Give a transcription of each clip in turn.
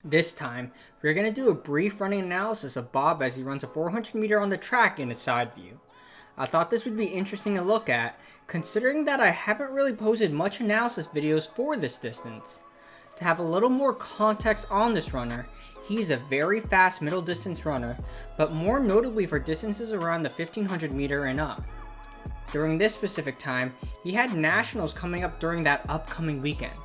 This time, we're going to do a brief running analysis of Bob as he runs a 400 meter on the track in a side view. I thought this would be interesting to look at, considering that I haven't really posted much analysis videos for this distance. To have a little more context on this runner, he's a very fast middle distance runner, but more notably for distances around the 1500 meter and up. During this specific time, he had nationals coming up during that upcoming weekend.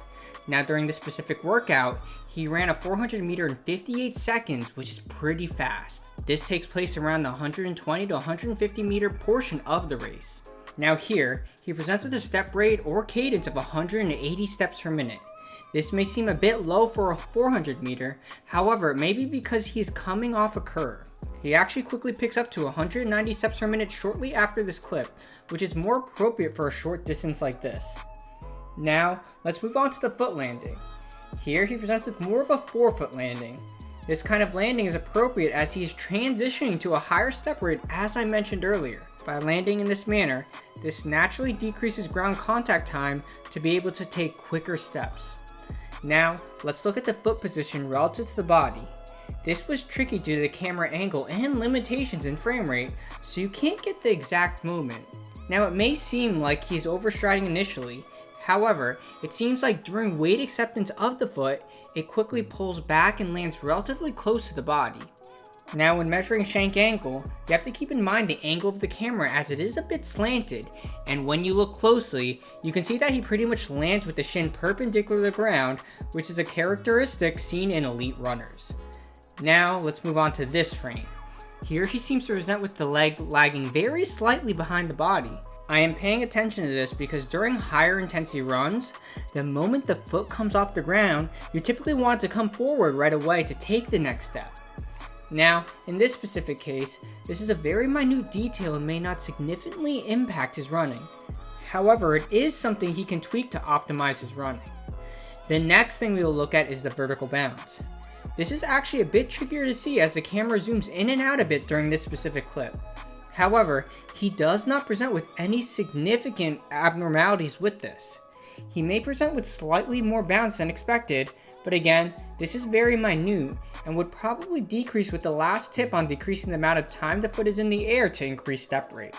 Now during this specific workout, he ran a 400 meter in 58 seconds, which is pretty fast. This takes place around the 120 to 150 meter portion of the race. Now here, he presents with a step rate or cadence of 180 steps per minute. This may seem a bit low for a 400 meter, however it may be because he is coming off a curve. He actually quickly picks up to 190 steps per minute shortly after this clip, which is more appropriate for a short distance like this. Now, let's move on to the foot landing. Here he presents with more of a forefoot landing. This kind of landing is appropriate as he is transitioning to a higher step rate as I mentioned earlier. By landing in this manner, this naturally decreases ground contact time to be able to take quicker steps. Now, let's look at the foot position relative to the body. This was tricky due to the camera angle and limitations in frame rate, so you can't get the exact movement. Now it may seem like he's overstriding initially, however, it seems like during weight acceptance of the foot, it quickly pulls back and lands relatively close to the body. Now when measuring shank angle, you have to keep in mind the angle of the camera as it is a bit slanted, and when you look closely, you can see that he pretty much lands with the shin perpendicular to the ground, which is a characteristic seen in elite runners. Now let's move on to this frame. Here he seems to present with the leg lagging very slightly behind the body. I am paying attention to this because during higher intensity runs, the moment the foot comes off the ground, you typically want it to come forward right away to take the next step. Now, in this specific case, this is a very minute detail and may not significantly impact his running. However, it is something he can tweak to optimize his running. The next thing we will look at is the vertical bounce. This is actually a bit trickier to see as the camera zooms in and out a bit during this specific clip. However, he does not present with any significant abnormalities with this. He may present with slightly more bounce than expected, but again, this is very minute and would probably decrease with the last tip on decreasing the amount of time the foot is in the air to increase step rate.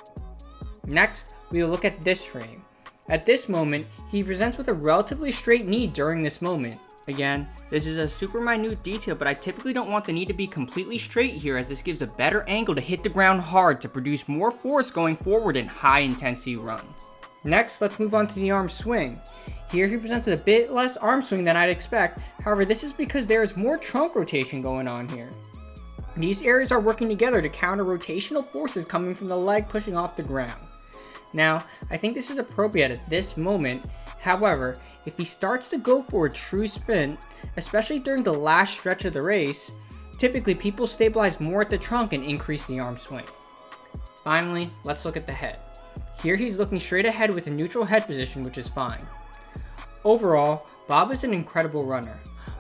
Next, we will look at this frame. At this moment, he presents with a relatively straight knee during this moment. Again, this is a super minute detail, but I typically don't want the knee to be completely straight here as this gives a better angle to hit the ground hard to produce more force going forward in high intensity runs. Next, let's move on to the arm swing. Here he presents with a bit less arm swing than I'd expect, however this is because there is more trunk rotation going on here. These areas are working together to counter rotational forces coming from the leg pushing off the ground. Now, I think this is appropriate at this moment. However, if he starts to go for a true sprint, especially during the last stretch of the race, typically people stabilize more at the trunk and increase the arm swing. Finally, let's look at the head. Here he's looking straight ahead with a neutral head position, which is fine. Overall, Bob is an incredible runner.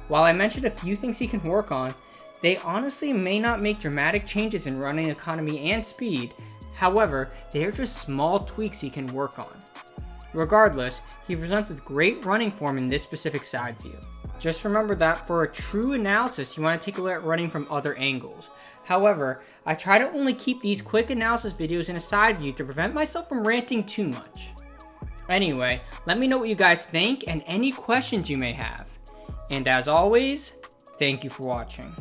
While I mentioned a few things he can work on, they honestly may not make dramatic changes in running economy and speed. However, they are just small tweaks he can work on. Regardless, he presents with great running form in this specific side view. Just remember that for a true analysis, you want to take a look at running from other angles. However, I try to only keep these quick analysis videos in a side view to prevent myself from ranting too much. Anyway, let me know what you guys think and any questions you may have. And as always, thank you for watching.